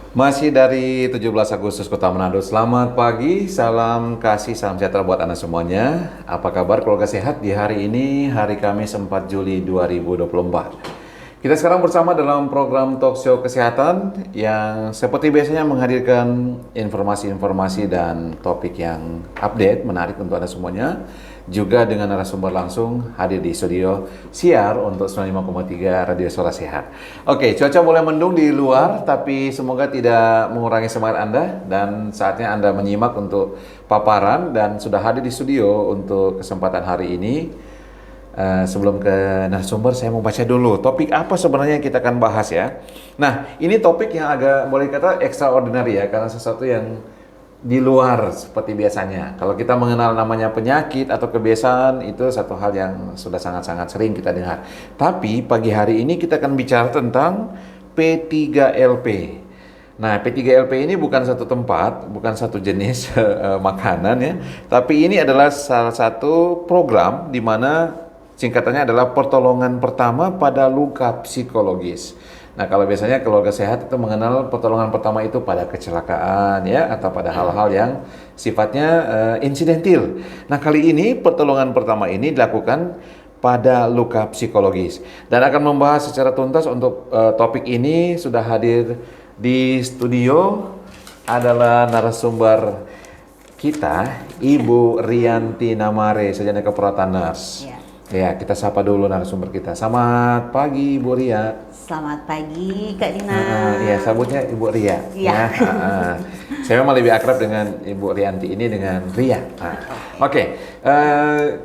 Masih dari 17 Agustus Kota Manado. Selamat pagi, salam kasih, salam sejahtera buat Anda semuanya. Apa kabar keluarga sehat di hari ini, hari Kamis 4 Juli 2024. Kita sekarang bersama dalam program Talkshow Kesehatan yang seperti biasanya menghadirkan informasi-informasi dan topik yang update, menarik untuk Anda semuanya. Juga dengan narasumber langsung hadir di studio siar untuk 95,3 Radio Suara Sehat. Oke, cuaca mulai mendung di luar, tapi semoga tidak mengurangi semangat Anda dan saatnya Anda menyimak untuk paparan dan sudah hadir di studio untuk kesempatan hari ini. Sebelum ke narasumber, saya mau baca dulu topik apa sebenarnya yang kita akan bahas ya. Nah, ini topik yang agak boleh kata extraordinary ya, karena sesuatu yang di luar seperti biasanya. Kalau kita mengenal namanya penyakit atau kebiasaan, itu satu hal yang sudah sangat-sangat sering kita dengar. Tapi pagi hari ini kita akan bicara tentang P3LP. Nah, P3LP ini bukan satu tempat, bukan satu jenis makanan ya, tapi ini adalah salah satu program di mana singkatannya adalah pertolongan pertama pada luka psikologis. Nah, kalau biasanya keluarga sehat itu mengenal pertolongan pertama itu pada kecelakaan ya, atau pada hal-hal yang sifatnya insidentil. Nah, kali ini pertolongan pertama ini dilakukan pada luka psikologis. Dan akan membahas secara tuntas untuk topik ini sudah hadir di studio adalah narasumber kita, Ibu Rianti Namare, Sarjana Keperawatan Nurse. Ya, kita sapa dulu narasumber kita. Selamat pagi, Ibu Ria. Selamat pagi, Kak Dina. Ya, sabutnya Ibu Ria. Iya. Saya memang lebih akrab dengan Ibu Rianti ini dengan Ria. Oke.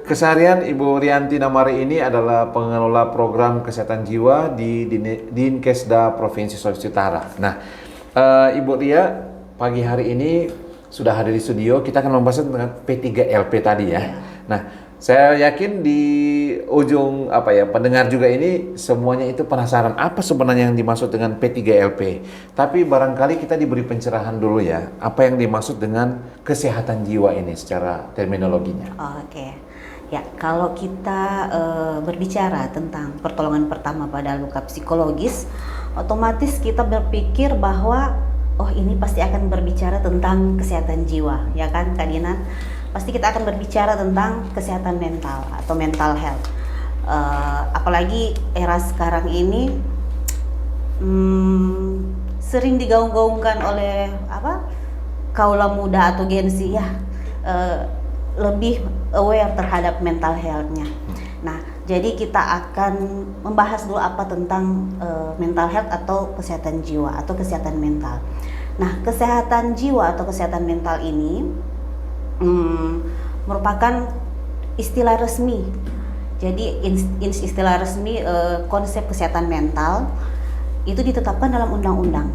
Keseharian Ibu Rianti Namari ini adalah pengelola program kesehatan jiwa di Dinkesda Provinsi Sulawesi Utara. Nah, Ibu Ria pagi hari ini sudah hadir di studio. Kita akan membahas tentang P3LP tadi ya. Nah, saya yakin di ujung pendengar juga ini semuanya itu penasaran apa sebenarnya yang dimaksud dengan P3LP. Tapi barangkali kita diberi pencerahan dulu ya, apa yang dimaksud dengan kesehatan jiwa ini secara terminologinya. Oke. Ya, kalau kita berbicara tentang pertolongan pertama pada luka psikologis, otomatis kita berpikir bahwa ini pasti akan berbicara tentang kesehatan jiwa, ya kan, Kak Dina? Pasti kita akan berbicara tentang kesehatan mental atau mental health. Apalagi era sekarang ini sering digaung-gaungkan oleh kaula muda atau Gen Z ya, lebih aware terhadap mental health-nya. Nah, jadi kita akan membahas dulu apa tentang mental health atau kesehatan jiwa atau kesehatan mental. Nah, kesehatan jiwa atau kesehatan mental ini merupakan istilah resmi. Jadi istilah resmi konsep kesehatan mental itu ditetapkan dalam undang-undang.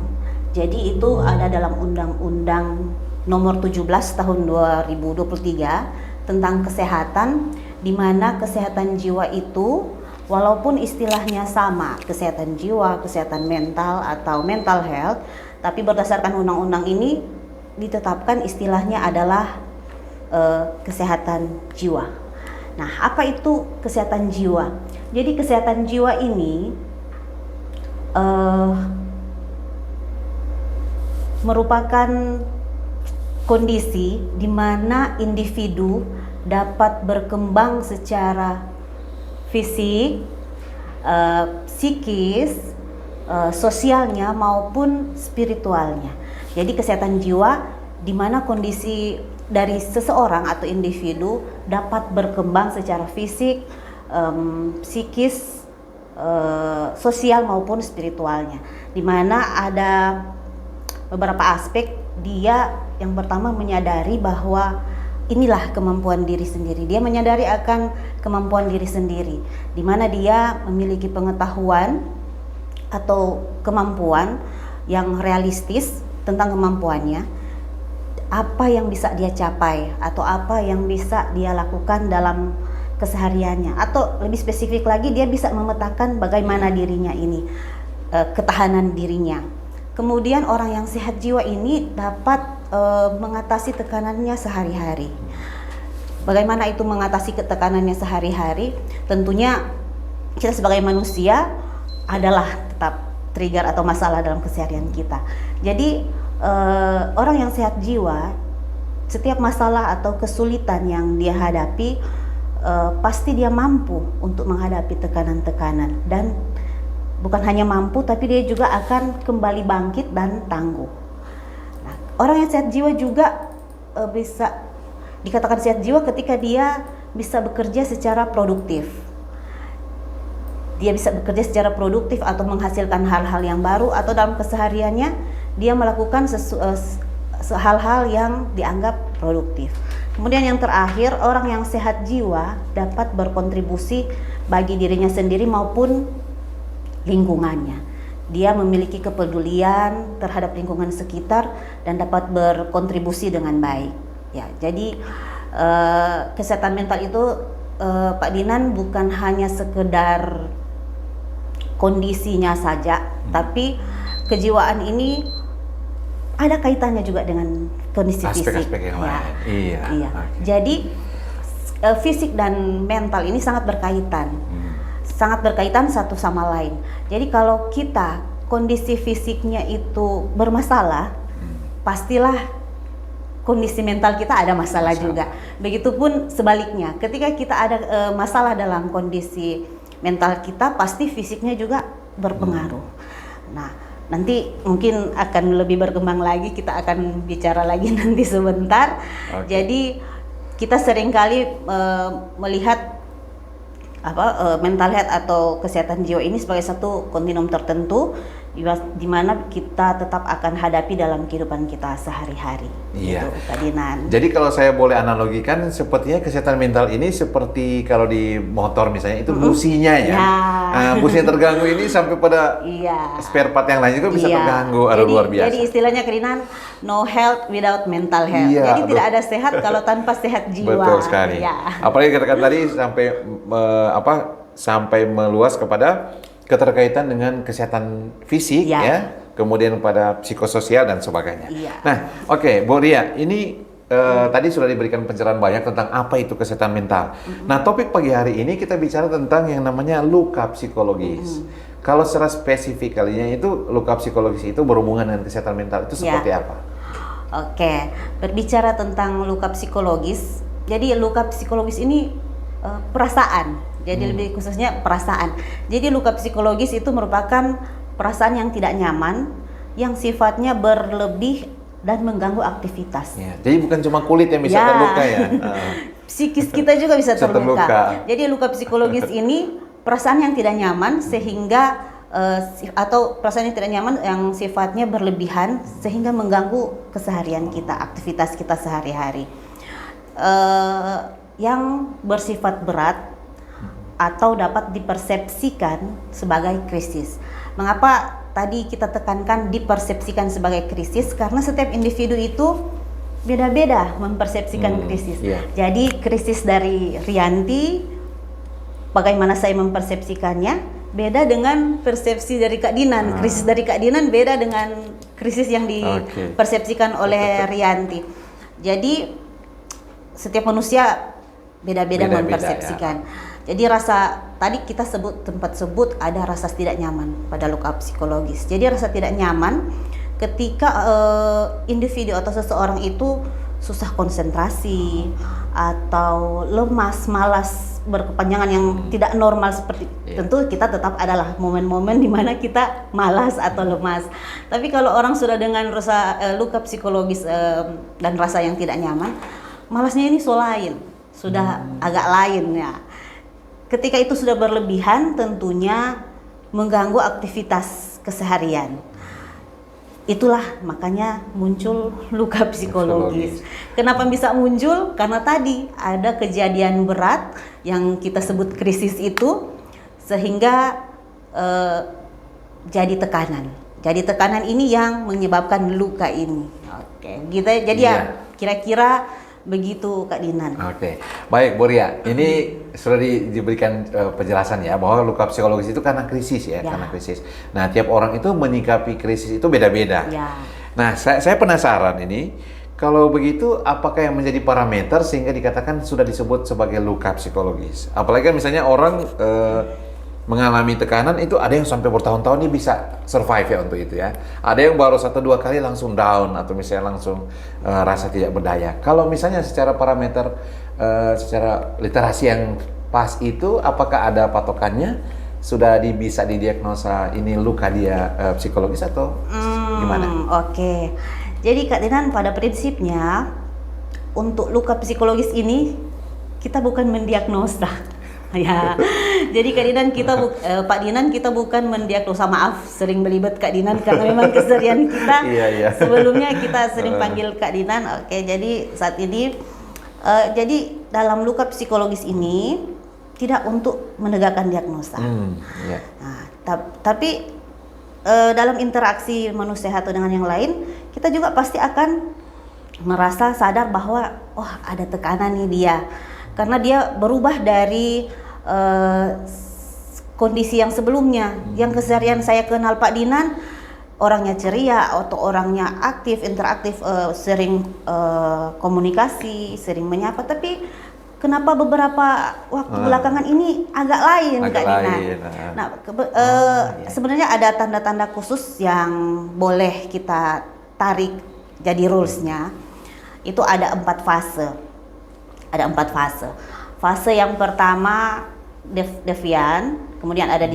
Jadi itu ada dalam Undang-Undang Nomor 17 Tahun 2023 tentang kesehatan, di mana kesehatan jiwa itu walaupun istilahnya sama, kesehatan jiwa, kesehatan mental atau mental health, tapi berdasarkan undang-undang ini ditetapkan istilahnya adalah kesehatan jiwa. Nah, apa itu kesehatan jiwa? Jadi kesehatan jiwa ini merupakan kondisi di mana individu dapat berkembang secara fisik, psikis, sosialnya maupun spiritualnya. Jadi kesehatan jiwa di mana kondisi dari seseorang atau individu dapat berkembang secara fisik, psikis, sosial maupun spiritualnya. Di mana ada beberapa aspek. Dia yang pertama menyadari bahwa inilah kemampuan diri sendiri. Dia menyadari akan kemampuan diri sendiri, di mana dia memiliki pengetahuan atau kemampuan yang realistis tentang kemampuannya, apa yang bisa dia capai atau apa yang bisa dia lakukan dalam kesehariannya, atau lebih spesifik lagi dia bisa memetakan bagaimana dirinya ini, ketahanan dirinya. Kemudian orang yang sehat jiwa ini dapat mengatasi tekanannya sehari-hari. Bagaimana itu mengatasi tekanannya sehari-hari? Tentunya kita sebagai manusia adalah tetap trigger atau masalah dalam keseharian kita. Jadi orang yang sehat jiwa, setiap masalah atau kesulitan yang dia hadapi, pasti dia mampu untuk menghadapi tekanan-tekanan, dan bukan hanya mampu, tapi dia juga akan kembali bangkit dan tangguh. Nah, orang yang sehat jiwa juga bisa dikatakan sehat jiwa ketika dia bisa bekerja secara produktif. Dia bisa bekerja secara produktif atau menghasilkan hal-hal yang baru, atau dalam kesehariannya dia melakukan hal-hal yang dianggap produktif. Kemudian yang terakhir, orang yang sehat jiwa dapat berkontribusi bagi dirinya sendiri maupun lingkungannya. Dia memiliki kepedulian terhadap lingkungan sekitar dan dapat berkontribusi dengan baik. Ya, jadi kesehatan mental itu, Pak Dinan, bukan hanya sekedar kondisinya saja, tapi kejiwaan ini ada kaitannya juga dengan kondisi fisik. Aspek-aspek yang lain. Iya. Iya. Okay. Jadi fisik dan mental ini sangat berkaitan. Sangat berkaitan satu sama lain. Jadi kalau kita kondisi fisiknya itu bermasalah, pastilah kondisi mental kita ada masalah juga. Begitupun sebaliknya, ketika kita ada masalah dalam kondisi mental kita, pasti fisiknya juga berpengaruh. Nah, nanti mungkin akan lebih berkembang lagi, kita akan bicara lagi nanti sebentar. Jadi kita seringkali melihat mental health atau kesehatan jiwa ini sebagai satu kontinum tertentu di mana kita tetap akan hadapi dalam kehidupan kita sehari-hari. Iya. Gitu, Kak Dinan. Jadi kalau saya boleh analogikan, sepertinya kesehatan mental ini seperti kalau di motor misalnya itu businya ya. Nah, businya terganggu ini sampai pada spare part yang lain juga bisa terganggu. Luar biasa. Jadi istilahnya Kak Dinan, no health without mental health. Jadi tidak ada sehat kalau tanpa sehat jiwa. Betul sekali. Ya. Apalagi katakan tadi sampai meluas kepada keterkaitan dengan kesehatan fisik ya, kemudian pada psikososial dan sebagainya. Nah, oke, Bu Ria, ini tadi sudah diberikan pencerahan banyak tentang apa itu kesehatan mental. Nah, topik pagi hari ini kita bicara tentang yang namanya luka psikologis. Kalau secara spesifik kalinya itu luka psikologis itu berhubungan dengan kesehatan mental itu seperti apa? Oke, berbicara tentang luka psikologis, jadi luka psikologis ini perasaan. Jadi lebih khususnya perasaan. Jadi luka psikologis itu merupakan perasaan yang tidak nyaman, yang sifatnya berlebih dan mengganggu aktivitas. Ya, jadi bukan cuma kulit yang bisa terluka ya. Psikis kita juga bisa terluka. Jadi luka psikologis ini perasaan yang tidak nyaman sehingga atau perasaan yang tidak nyaman yang sifatnya berlebihan sehingga mengganggu keseharian kita, aktivitas kita sehari-hari. Yang bersifat berat atau dapat dipersepsikan sebagai krisis. Mengapa tadi kita tekankan dipersepsikan sebagai krisis? Karena setiap individu itu beda-beda mempersepsikan krisis. Jadi krisis dari Rianti, bagaimana saya mempersepsikannya, beda dengan persepsi dari Kak Dinan. Krisis dari Kak Dinan beda dengan krisis yang dipersepsikan oleh Rianti. Jadi setiap manusia beda-beda mempersepsikan. Jadi rasa tadi kita sempat sebut ada rasa tidak nyaman pada luka psikologis. Jadi rasa tidak nyaman ketika individu atau seseorang itu susah konsentrasi atau lemas, malas, berkepanjangan yang tidak normal seperti tentu kita tetap adalah momen-momen di mana kita malas atau lemas. Tapi kalau orang sudah dengan rasa luka psikologis dan rasa yang tidak nyaman, malasnya ini lain, sudah agak lain ya. Ketika itu sudah berlebihan, tentunya mengganggu aktivitas keseharian. Itulah makanya muncul luka psikologis. Kenapa bisa muncul? Karena tadi ada kejadian berat yang kita sebut krisis itu, sehingga jadi tekanan. Jadi tekanan ini yang menyebabkan luka ini. Oke, gitu. Jadi ya kira-kira begitu Kak Dinan. Oke, baik Bu Ria. Ini sudah diberikan penjelasan ya bahwa luka psikologis itu karena krisis ya, karena krisis. Nah, tiap orang itu menyikapi krisis itu beda-beda. Nah, saya penasaran ini, kalau begitu apakah yang menjadi parameter sehingga dikatakan sudah disebut sebagai luka psikologis? Apalagi kan misalnya orang mengalami tekanan itu ada yang sampai bertahun-tahun dia bisa survive ya untuk itu ya. Ada yang baru 1-2 kali langsung down atau misalnya langsung rasa tidak berdaya. Kalau misalnya secara parameter secara literasi yang pas itu, apakah ada patokannya? Sudah bisa didiagnosa ini luka dia psikologis atau gimana? Oke. Jadi Kak Dinan, pada prinsipnya untuk luka psikologis ini kita bukan mendiagnosa. Ya, jadi Kak Dinan Pak Dinan kita bukan mendiagnosa, maaf sering belibet Kak Dinan karena memang keseharian kita. Iya. Sebelumnya kita sering panggil Kak Dinan. Oke, jadi saat ini jadi dalam luka psikologis ini tidak untuk menegakkan diagnosa. Iya. Nah, tapi dalam interaksi manusia satu dengan yang lain, kita juga pasti akan merasa sadar bahwa ada tekanan nih dia. Karena dia berubah dari kondisi yang sebelumnya. Yang keseharian saya kenal Pak Dinan, orangnya ceria atau orangnya aktif, interaktif, sering komunikasi, sering menyapa. Tapi kenapa beberapa waktu belakangan ini agak lain Kak Dinan? Nah, sebenarnya ada tanda-tanda khusus yang boleh kita tarik jadi rulesnya. Itu ada 4 fase. Ada 4 fase. Fase yang pertama devian, kemudian ada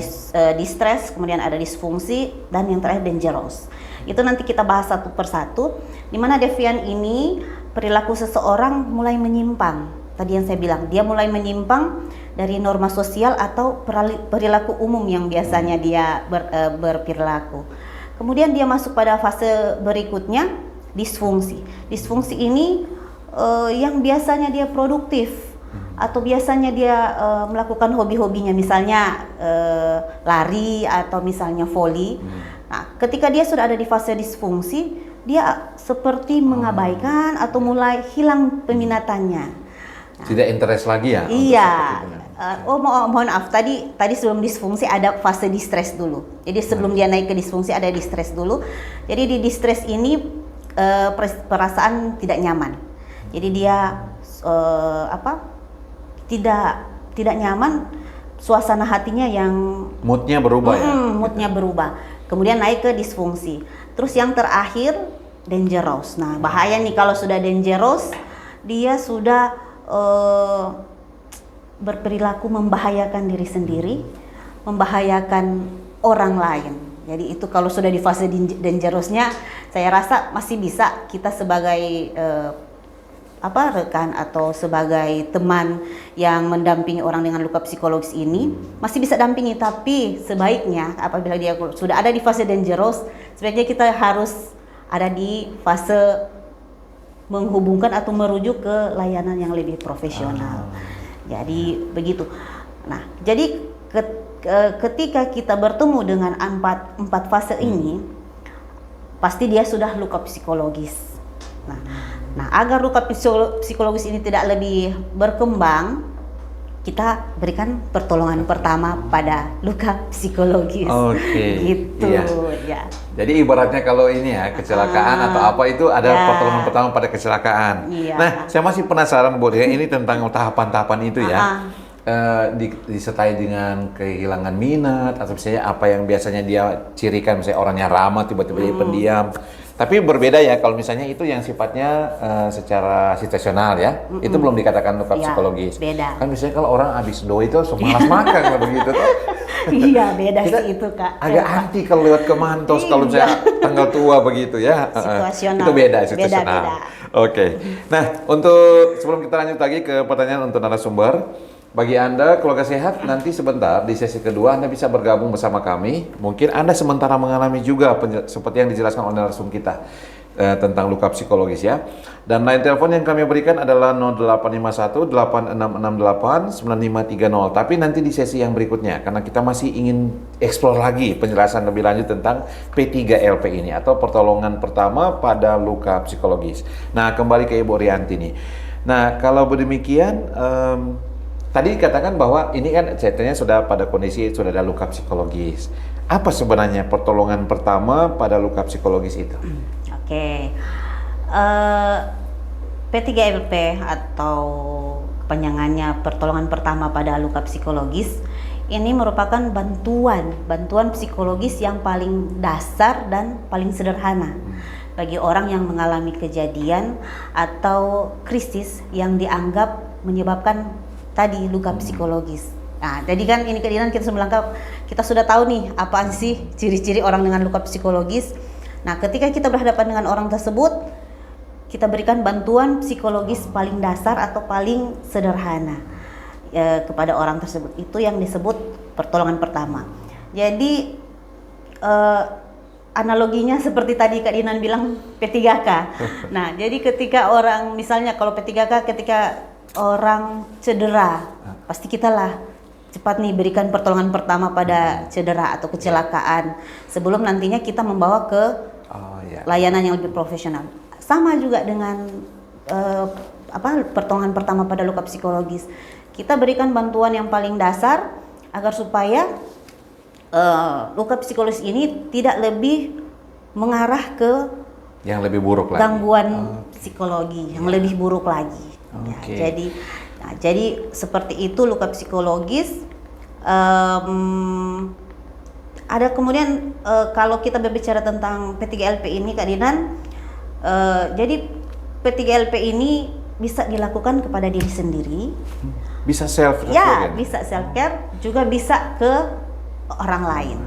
distress, kemudian ada disfungsi, dan yang terakhir dangerous. Itu nanti kita bahas satu persatu. Di mana devian ini perilaku seseorang mulai menyimpang. Tadi yang saya bilang, dia mulai menyimpang dari norma sosial atau perilaku umum yang biasanya dia berperilaku. Kemudian dia masuk pada fase berikutnya, disfungsi. Disfungsi ini yang biasanya dia produktif atau biasanya dia melakukan hobi-hobinya, misalnya lari atau misalnya voli. Nah, ketika dia sudah ada di fase disfungsi, dia seperti mengabaikan atau mulai hilang peminatannya. Nah, tidak interest lagi ya? Iya. Mohon maaf, tadi sebelum disfungsi ada fase distress dulu. Jadi sebelum dia naik ke disfungsi ada distress dulu. Jadi di distress ini perasaan tidak nyaman. Jadi dia tidak nyaman, suasana hatinya yang moodnya berubah ya. Moodnya berubah. Kemudian naik ke disfungsi. Terus yang terakhir dangerous. Nah, bahaya nih kalau sudah dangerous, dia sudah berperilaku membahayakan diri sendiri, membahayakan orang lain. Jadi itu kalau sudah di fase dangerousnya, saya rasa masih bisa kita sebagai rekan atau sebagai teman yang mendampingi orang dengan luka psikologis ini masih bisa dampingi. Tapi sebaiknya apabila dia sudah ada di fase dangerous, sebaiknya kita harus ada di fase menghubungkan atau merujuk ke layanan yang lebih profesional. Jadi begitu. Nah, jadi ketika kita bertemu dengan empat fase ini, pasti dia sudah luka psikologis. Nah, agar luka psikologis ini tidak lebih berkembang, kita berikan pertolongan pertama pada luka psikologis. Oke. Gitu. Iya. Ya. Jadi ibaratnya kalau ini ya kecelakaan atau apa itu ada pertolongan pertama pada kecelakaan. Iya. Nah, saya masih penasaran Bu ya, ini tentang tahapan-tahapan itu ya. Disertai dengan kehilangan minat atau misalnya apa yang biasanya dia cirikan, misalnya orangnya ramah tiba-tiba jadi pendiam. Tapi berbeda ya kalau misalnya itu yang sifatnya secara situasional ya, itu belum dikatakan luka psikologis. Beda. Kan misalnya kalau orang habis doi itu langsung malas makan kalau begitu tuh. Iya, beda Kita sih itu Kak. agak anti kalau lewat ke Mantos kalau misalnya tanggal tua begitu ya. Situasional. Itu beda situasional. Beda. Oke. Nah, untuk sebelum kita lanjut lagi ke pertanyaan untuk narasumber, bagi Anda keluarga sehat, nanti sebentar di sesi kedua Anda bisa bergabung bersama kami. Mungkin Anda sementara mengalami juga seperti yang dijelaskan oleh narasumber kita tentang luka psikologis ya. Dan line telepon yang kami berikan adalah 0851 8668 9530. Tapi nanti di sesi yang berikutnya, karena kita masih ingin explore lagi penjelasan lebih lanjut tentang P3LP ini atau pertolongan pertama pada luka psikologis. Nah, kembali ke Ibu Rianti nih. Nah, kalau demikian tadi dikatakan bahwa ini kan ceritanya sudah pada kondisi sudah ada luka psikologis. Apa sebenarnya pertolongan pertama pada luka psikologis itu? Oke. P3LP atau kepanjangannya pertolongan pertama pada luka psikologis ini merupakan bantuan psikologis yang paling dasar dan paling sederhana bagi orang yang mengalami kejadian atau krisis yang dianggap menyebabkan tadi luka psikologis. Nah, jadi kan ini keinginan kita sudah tahu nih apa sih ciri-ciri orang dengan luka psikologis. Nah, ketika kita berhadapan dengan orang tersebut, kita berikan bantuan psikologis paling dasar atau paling sederhana kepada orang tersebut. Itu yang disebut pertolongan pertama. Jadi analoginya seperti tadi Kak Dinan bilang P3K. Nah, jadi ketika orang, misalnya kalau P3K ketika orang cedera, pasti kita lah cepat nih berikan pertolongan pertama pada cedera atau kecelakaan sebelum nantinya kita membawa ke layanan yang lebih profesional. Sama juga dengan pertolongan pertama pada luka psikologis. Kita berikan bantuan yang paling dasar agar supaya luka psikologis ini tidak lebih mengarah ke yang lebih buruk lagi. Gangguan psikologi yang lebih buruk lagi. Ya, jadi seperti itu luka psikologis. Ada kemudian kalau kita berbicara tentang P3LP ini Kak Dinan, jadi P3LP ini bisa dilakukan kepada diri sendiri. Bisa self care. Ya, bisa self care, juga bisa ke orang lain.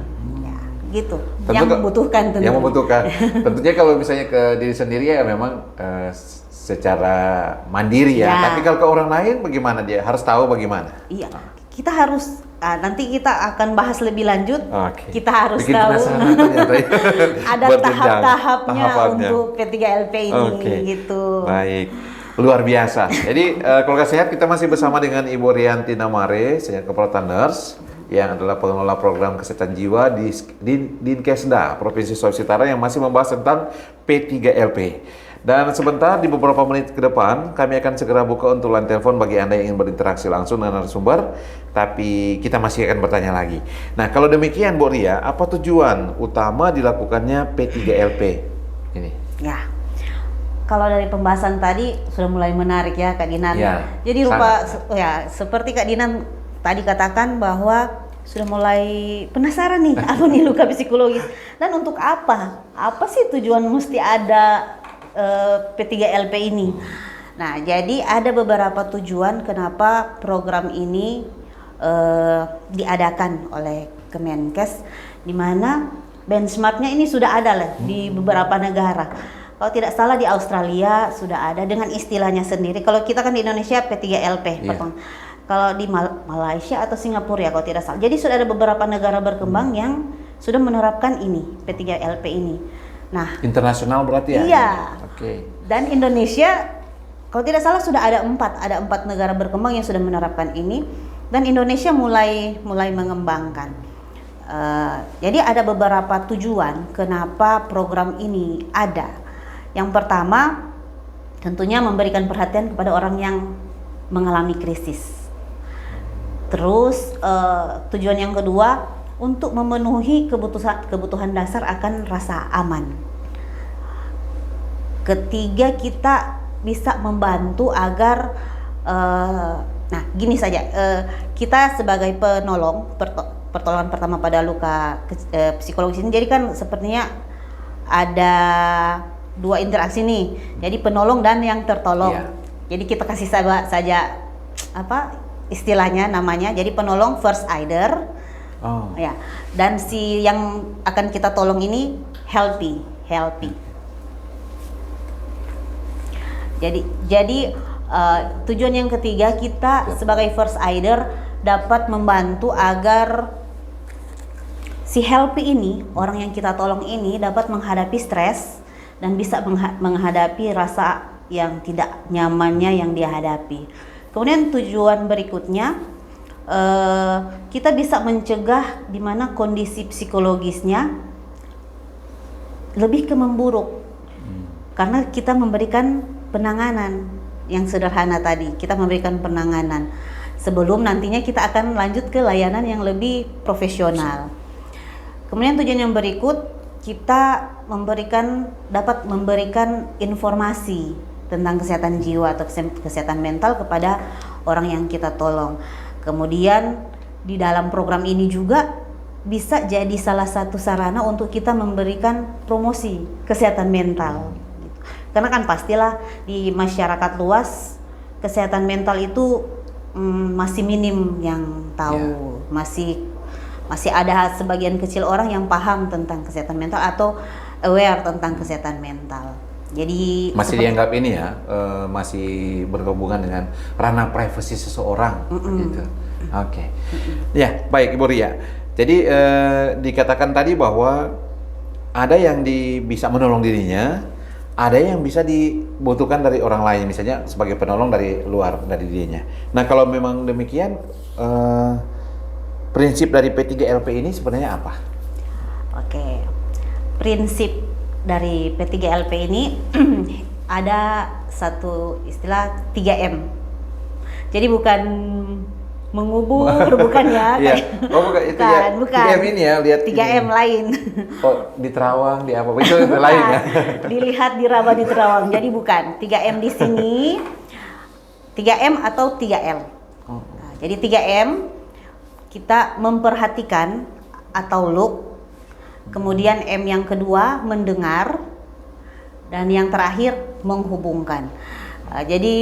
Ya, gitu. Yang membutuhkan tentunya. Yang membutuhkan. Tentunya kalau misalnya ke diri sendiri ya memang secara mandiri ya. Tapi kalau ke orang lain bagaimana dia? Harus tahu bagaimana. Iya. Kita harus nanti kita akan bahas lebih lanjut. Kita harus bikin tahu ada tahap-tahapnya untuk P3LP ini gitu. Baik. Luar biasa. Jadi keluarga sehat kita masih bersama dengan Ibu Rianti Namare, Senior Kepala Nurse yang adalah pengelola program kesehatan jiwa di Dinkesda Provinsi Sulawesi Utara yang masih membahas tentang P3LP. Dan sebentar di beberapa menit ke depan kami akan segera buka untuk line telepon bagi Anda yang ingin berinteraksi langsung dengan narasumber, tapi kita masih akan bertanya lagi. Nah, kalau demikian Bu Ria, apa tujuan utama dilakukannya P3LP ini? Ya. Kalau dari pembahasan tadi sudah mulai menarik ya Kak Dinan. Ya, jadi seperti Kak Dinan tadi katakan bahwa sudah mulai penasaran nih apa nih luka psikologis dan untuk apa? Apa sih tujuan mesti ada P3LP ini? Nah, jadi ada beberapa tujuan kenapa program ini diadakan oleh Kemenkes, di mana benchmarknya ini sudah ada lah di beberapa negara. Kalau tidak salah di Australia sudah ada dengan istilahnya sendiri. Kalau kita kan di Indonesia P3LP. Kalau di Malaysia atau Singapura ya kalau tidak salah. Jadi sudah ada beberapa negara berkembang yang sudah menerapkan ini, P3LP ini. Nah, internasional berarti ya? Iya. Oke. Dan Indonesia kalau tidak salah sudah ada 4 negara berkembang yang sudah menerapkan ini dan Indonesia mulai mengembangkan. Jadi ada beberapa tujuan kenapa program ini ada. Yang pertama, tentunya memberikan perhatian kepada orang yang mengalami krisis. Terus tujuan yang kedua, untuk memenuhi kebutuhan dasar akan rasa aman. Ketiga, kita bisa membantu agar gini saja, kita sebagai penolong pertolongan pertama pada luka psikologis ini, jadi kan sepertinya ada 2 interaksi nih. Jadi penolong dan yang tertolong. Jadi kita kasih saja istilahnya namanya. Jadi penolong first aider. Ya. Dan si yang akan kita tolong ini healthy. Jadi tujuan yang ketiga, kita sebagai first aider dapat membantu agar si healthy ini, orang yang kita tolong ini dapat menghadapi stres dan bisa menghadapi rasa yang tidak nyamannya yang dia hadapi. Kemudian tujuan berikutnya, kita bisa mencegah di mana kondisi psikologisnya lebih ke memburuk. Karena kita memberikan penanganan yang sederhana tadi, kita memberikan penanganan sebelum nantinya kita akan lanjut ke layanan yang lebih profesional. Kemudian tujuan yang berikut, kita dapat memberikan informasi tentang kesehatan jiwa atau kesehatan mental kepada orang yang kita tolong. Kemudian di dalam program ini juga bisa jadi salah satu sarana untuk kita memberikan promosi kesehatan mental. Karena kan pastilah di masyarakat luas kesehatan mental itu masih minim yang tahu, masih ada sebagian kecil orang yang paham tentang kesehatan mental atau aware tentang kesehatan mental. Jadi masih dianggap ini ya, masih berhubungan dengan ranah privasi seseorang, gitu. Oke. Ya, baik Ibu Ria. Jadi dikatakan tadi bahwa ada yang bisa menolong dirinya, ada yang bisa dibutuhkan dari orang lain, misalnya sebagai penolong dari luar dari dirinya. Nah, kalau memang demikian, prinsip dari P3LP ini sebenarnya apa? Oke, prinsip dari P3LP ini ada satu istilah 3M. Jadi bukan mengubur, bukan ya? Iya. Oh, bukan itu ya. Bukan. 3M ini ya, lihat 3M ini. lain. Oh, di Terawang, di apa? Itu lain ya. Dilihat di Rawa di Terawang. Jadi bukan. 3M di sini 3M atau 3L. Nah, jadi 3M kita memperhatikan atau look. Kemudian M yang kedua mendengar, dan yang terakhir menghubungkan. Jadi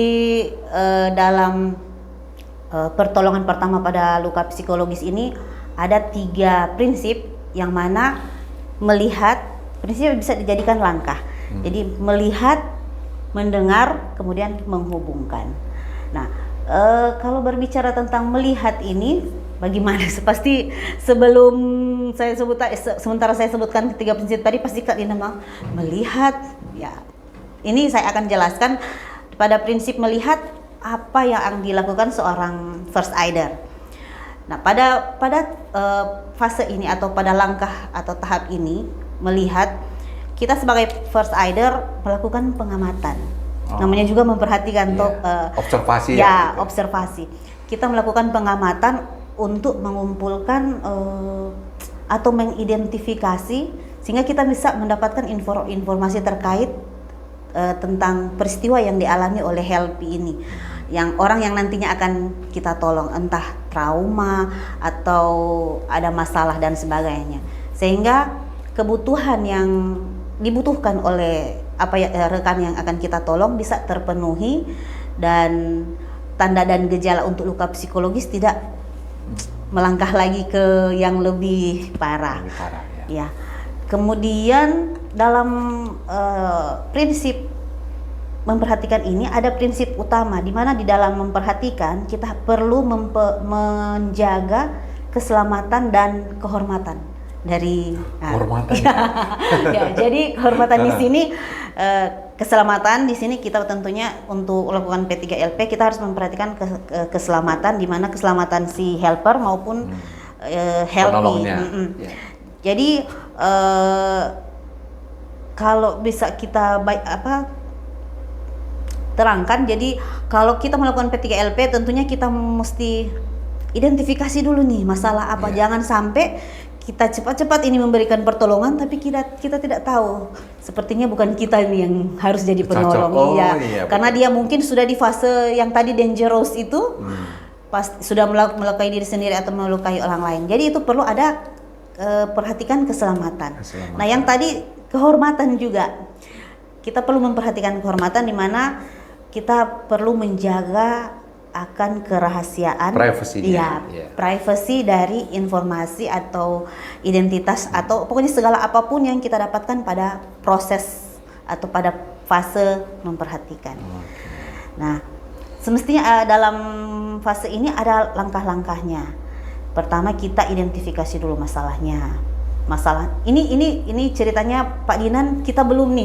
dalam pertolongan pertama pada luka psikologis ini ada 3 prinsip yang mana melihat, prinsip bisa dijadikan langkah. Jadi melihat, mendengar, kemudian menghubungkan. Nah, kalau berbicara tentang melihat ini bagaimana? Pasti sebelum sementara saya sebutkan 3 prinsip tadi, pasti Kak Dina melihat ya. Ini saya akan jelaskan pada prinsip melihat apa yang dilakukan seorang first aider. Nah, pada fase ini atau pada langkah atau tahap ini melihat, kita sebagai first aider melakukan pengamatan. Namanya juga memperhatikan observasi ya, observasi. Kita melakukan pengamatan untuk mengumpulkan atau mengidentifikasi sehingga kita bisa mendapatkan informasi terkait tentang peristiwa yang dialami oleh helpee ini, yang orang yang nantinya akan kita tolong, entah trauma atau ada masalah dan sebagainya, sehingga kebutuhan yang dibutuhkan oleh rekan yang akan kita tolong bisa terpenuhi, dan tanda dan gejala untuk luka psikologis tidak melangkah lagi ke yang lebih parah. Ya. Kemudian dalam prinsip memperhatikan ini ada prinsip utama, di mana di dalam memperhatikan kita perlu menjaga keselamatan dan kehormatan dari kehormatan. Ya, jadi kehormatan di sini keselamatan di sini kita tentunya untuk melakukan P3LP kita harus memperhatikan keselamatan, di mana keselamatan si helper maupun helpee. Jadi kalau bisa kita terangkan, jadi kalau kita melakukan P3LP tentunya kita mesti identifikasi dulu nih masalah apa. Jangan sampai kita cepat-cepat ini memberikan pertolongan tapi kita tidak tahu, sepertinya bukan kita ini yang harus jadi penolong. Karena dia mungkin sudah di fase yang tadi dangerous itu, sudah melukai diri sendiri atau melukai orang lain. Jadi itu perlu ada perhatikan keselamatan. Nah, yang tadi kehormatan juga, kita perlu memperhatikan kehormatan, di mana kita perlu menjaga akan kerahasiaan, privasi dari informasi atau identitas atau pokoknya segala apapun yang kita dapatkan pada proses atau pada fase memperhatikan. Nah, semestinya dalam fase ini ada langkah-langkahnya. Pertama, kita identifikasi dulu masalahnya. Masalah ini ceritanya Pak Dinan, kita belum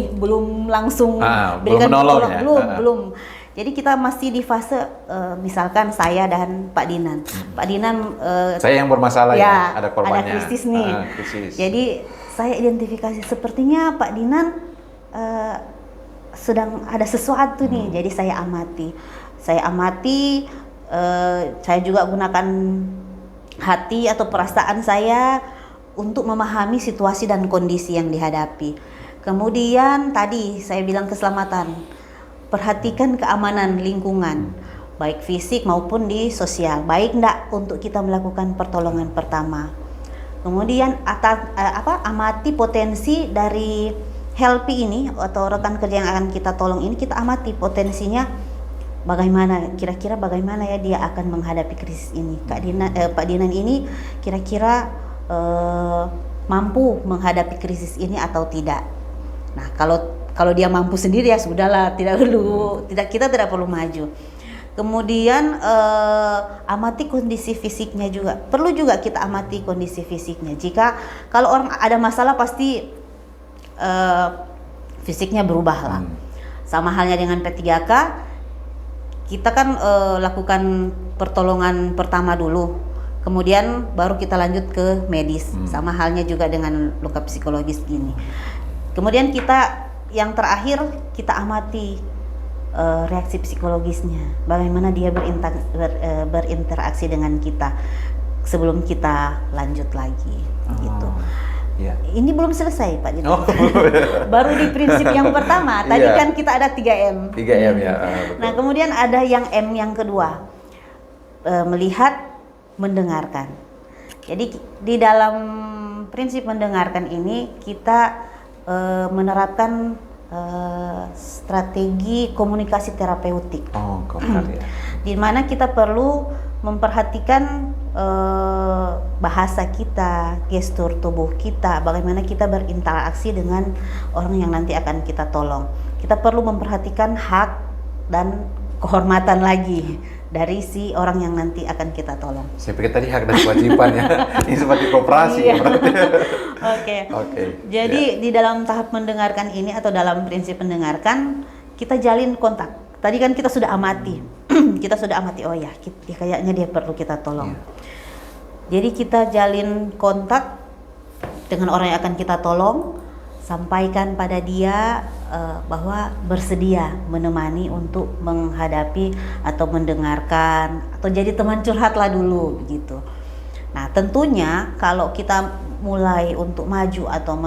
langsung berikan penolong, belum. Jadi kita masih di fase misalkan saya dan Pak Dinan. Pak Dinan saya yang bermasalah ya, ada korbannya. Ada krisis nih. Jadi saya identifikasi, sepertinya Pak Dinan sedang ada sesuatu nih. Jadi saya amati. Saya juga gunakan hati atau perasaan saya untuk memahami situasi dan kondisi yang dihadapi. Kemudian tadi saya bilang keselamatan. Perhatikan keamanan lingkungan, baik fisik maupun di sosial. Baik enggak untuk kita melakukan pertolongan pertama. Kemudian amati potensi dari helpy ini atau rekan kerja yang akan kita tolong ini, kita amati potensinya bagaimana, kira-kira bagaimana ya dia akan menghadapi krisis ini. Pak Dinan ini kira-kira mampu menghadapi krisis ini atau tidak. Nah, kalau dia mampu sendiri ya sudahlah, kita tidak perlu maju. Kemudian amati kondisi fisiknya juga. Perlu juga kita amati kondisi fisiknya. Kalau orang ada masalah pasti fisiknya berubah lah. Sama halnya dengan P3K, kita kan lakukan pertolongan pertama dulu. Kemudian baru kita lanjut ke medis. Sama halnya juga dengan luka psikologis gini. Kemudian yang terakhir kita amati reaksi psikologisnya, bagaimana dia berinteraksi dengan kita sebelum kita lanjut lagi, gitu. Yeah. Ini belum selesai Pak Dino. Baru di prinsip yang pertama. Tadi kan kita ada 3M. 3M ya. Betul. Nah kemudian ada yang M yang kedua, melihat, mendengarkan. Jadi di dalam prinsip mendengarkan ini kita menerapkan strategi komunikasi terapeutik. Ya. Di mana kita perlu memperhatikan bahasa kita, gestur tubuh kita, bagaimana kita berinteraksi dengan orang yang nanti akan kita tolong. Kita perlu memperhatikan hak dan kehormatan lagi dari si orang yang nanti akan kita tolong. Saya pikir tadi hak dan kewajiban ya. Ini seperti koperasi. Oke. Jadi di dalam tahap mendengarkan ini atau dalam prinsip mendengarkan, kita jalin kontak. Tadi kan kita sudah amati. Kita sudah amati, oh ya, kayaknya dia perlu kita tolong. Jadi kita jalin kontak dengan orang yang akan kita tolong, sampaikan pada dia bahwa bersedia menemani untuk menghadapi atau mendengarkan atau jadi teman curhat lah dulu begitu. Nah tentunya kalau kita mulai untuk maju atau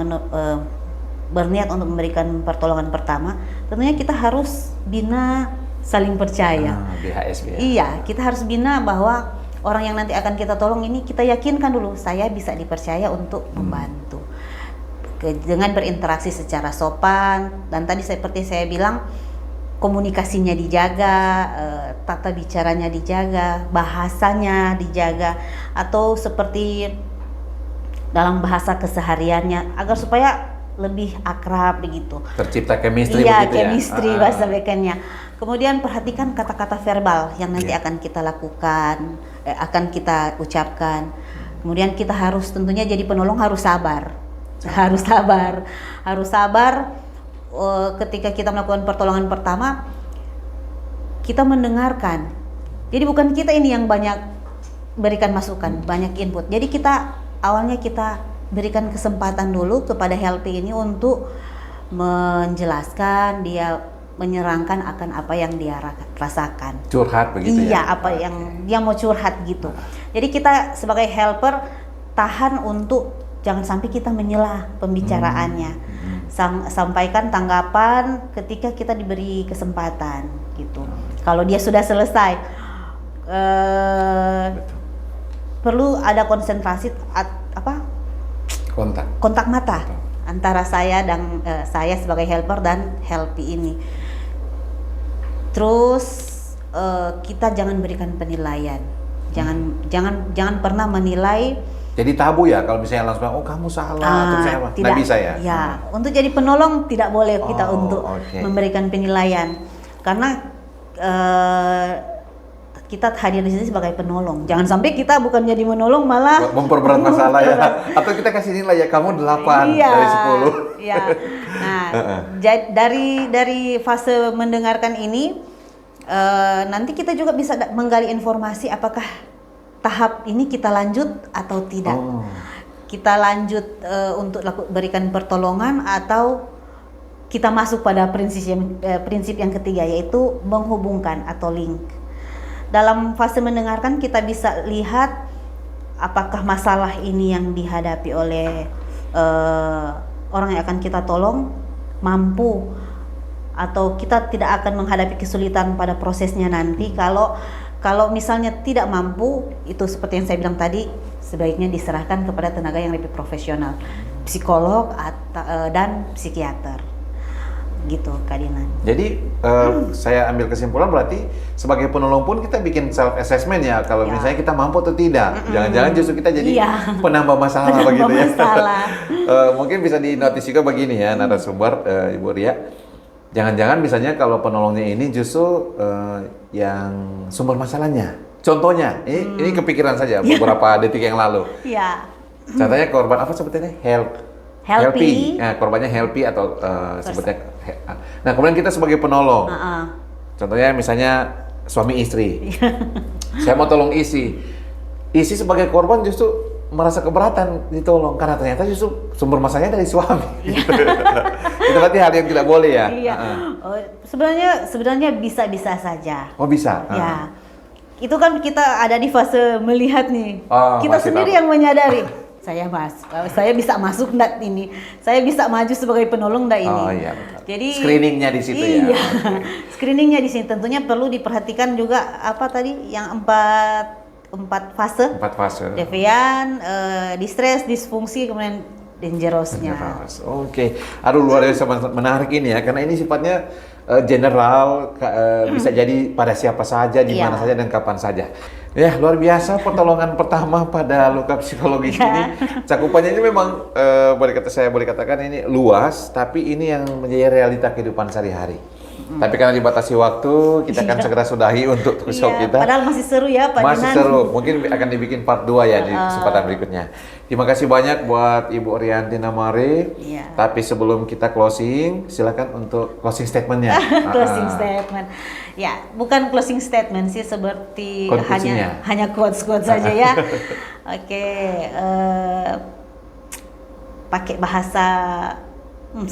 berniat untuk memberikan pertolongan pertama, tentunya kita harus bina saling percaya. BHS ya. Iya, kita harus bina bahwa orang yang nanti akan kita tolong ini kita yakinkan dulu saya bisa dipercaya untuk membantu. Dengan berinteraksi secara sopan, dan tadi seperti saya bilang komunikasinya dijaga, tata bicaranya dijaga, bahasanya dijaga, atau seperti dalam bahasa kesehariannya agar supaya lebih akrab begitu. Tercipta chemistry begitu ya. Iya, chemistry bahasa bekennya. Kemudian perhatikan kata-kata verbal yang nanti akan kita lakukan, akan kita ucapkan. Kemudian kita harus tentunya jadi penolong harus sabar. Harus sabar ketika kita melakukan pertolongan pertama, kita mendengarkan. Jadi bukan kita ini yang banyak berikan masukan, banyak input. Jadi awalnya kita berikan kesempatan dulu kepada helpy ini untuk menjelaskan, dia menyerangkan akan apa yang dia rasakan. Curhat begitu ya? Iya, apa yang dia mau curhat gitu. Jadi kita sebagai helper tahan untuk jangan sampai kita menyela pembicaraannya. Sampaikan tanggapan ketika kita diberi kesempatan gitu. Kalau dia sudah selesai, perlu ada konsentrasi kontak mata antara saya dan saya sebagai helper dan helpy ini. Terus kita jangan berikan penilaian. Jangan pernah menilai. Jadi tabu ya kalau misalnya langsung kamu salah atau saya apa? Tidak bisa ya? Ya, untuk jadi penolong tidak boleh kita untuk memberikan penilaian. Karena kita hadir di sini sebagai penolong. Jangan sampai kita bukan jadi menolong malah memperberat masalah ya. Atau kita kasih nilai ya kamu 8 dari 10. Iya. Nah, dari fase mendengarkan ini nanti kita juga bisa menggali informasi apakah tahap ini kita lanjut atau tidak. Kita lanjut untuk berikan pertolongan atau kita masuk pada prinsip yang ketiga, yaitu menghubungkan atau link. Dalam fase mendengarkan kita bisa lihat apakah masalah ini yang dihadapi oleh orang yang akan kita tolong mampu atau kita tidak akan menghadapi kesulitan pada prosesnya nanti kalau misalnya tidak mampu, itu seperti yang saya bilang tadi, sebaiknya diserahkan kepada tenaga yang lebih profesional, psikolog dan psikiater. Gitu, Kak Dinan. Jadi saya ambil kesimpulan berarti sebagai penolong pun kita bikin self assessment ya, kalau misalnya kita mampu atau tidak. Jangan-jangan justru kita jadi penambah masalah begitu ya. Mungkin bisa dinotis juga begini ya narasumber Ibu Ria. Jangan-jangan misalnya kalau penolongnya ini justru yang sumber masalahnya. Contohnya, ini kepikiran saja beberapa detik yang lalu. Iya. Contohnya korban apa sebetulnya? Healthy. Nah, korbannya healthy atau sebetulnya. Nah, kemudian kita sebagai penolong. Contohnya misalnya suami istri. Saya mau tolong isi. Isi sebagai korban justru merasa keberatan ditolong karena ternyata justru sumber masalahnya dari suami. Itu berarti hal yang tidak boleh ya. Iya. Sebenarnya bisa-bisa saja. Oh, bisa. Ya. Itu kan kita ada di fase melihat nih. Kita sendiri yang menyadari. Saya bisa masuk enggak ini? Saya bisa maju sebagai penolong enggak ini? Oh iya, betul. Jadi screeningnya di situ ya. Iya. Screeningnya di sini tentunya perlu diperhatikan juga apa tadi yang empat fase. Devian, distress, disfungsi, kemudian dangerousnya. Oke. Aduh, luar biasa menarik ini ya, karena ini sifatnya general, bisa jadi pada siapa saja, di mana saja dan kapan saja. Ya, luar biasa pertolongan pertama pada luka psikologis ini. Cakupannya ini memang saya boleh katakan ini luas, tapi ini yang menjadi realita kehidupan sehari-hari. Tapi karena dibatasi waktu, kita akan segera sudahi untuk talkshow kita. Padahal masih seru ya, Pak Dinan. Masih seru. Mungkin akan dibikin part 2 ya di kesempatan berikutnya. Terima kasih banyak buat Ibu Rianti Namare. Tapi sebelum kita closing, silakan untuk closing statement-nya. Closing statement. Ya, bukan closing statement sih, seperti hanya quotes-quotes saja ya. Oke, pakai bahasa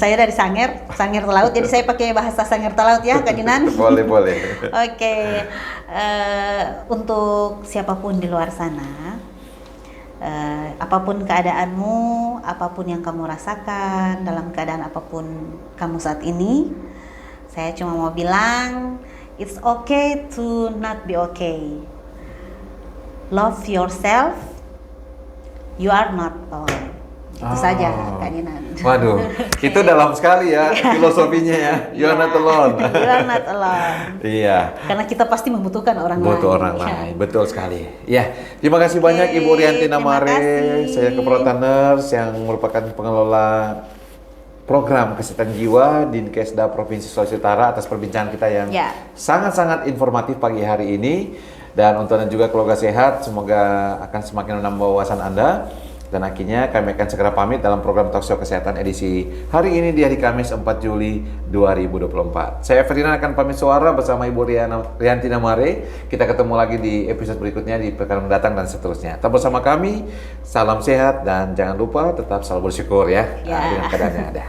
saya dari Sangir Talaut, jadi saya pakai bahasa Sangir Talaut ya, Kak Dinan. Boleh. Oke, untuk siapapun di luar sana, apapun keadaanmu, apapun yang kamu rasakan, dalam keadaan apapun kamu saat ini, saya cuma mau bilang, it's okay to not be okay. Love yourself, you are not alone. Itu saja, Kak Dinan. Waduh, itu dalam sekali ya filosofinya ya. You are not alone. You are not alone. Iya. Karena kita pasti membutuhkan orang lain. Betul sekali. Ya, terima kasih banyak Ibu Rianti Namare, saya Keprotanners yang merupakan pengelola program kesehatan jiwa Dinkesda Provinsi Sulawesi Utara atas perbincangan kita yang sangat-sangat informatif pagi hari ini. Dan untuk Anda juga keluarga sehat, semoga akan semakin menambah wawasan Anda. Dan akhirnya kami akan segera pamit dalam program Talkshow Kesehatan edisi hari ini di hari Kamis 4 Juli 2024. Saya Ferdinand akan pamit suara bersama Ibu Rianti Namare. Kita ketemu lagi di episode berikutnya di pekan mendatang dan seterusnya. Tetap bersama kami, salam sehat dan jangan lupa tetap selalu bersyukur ya. Dengan keadaannya ada.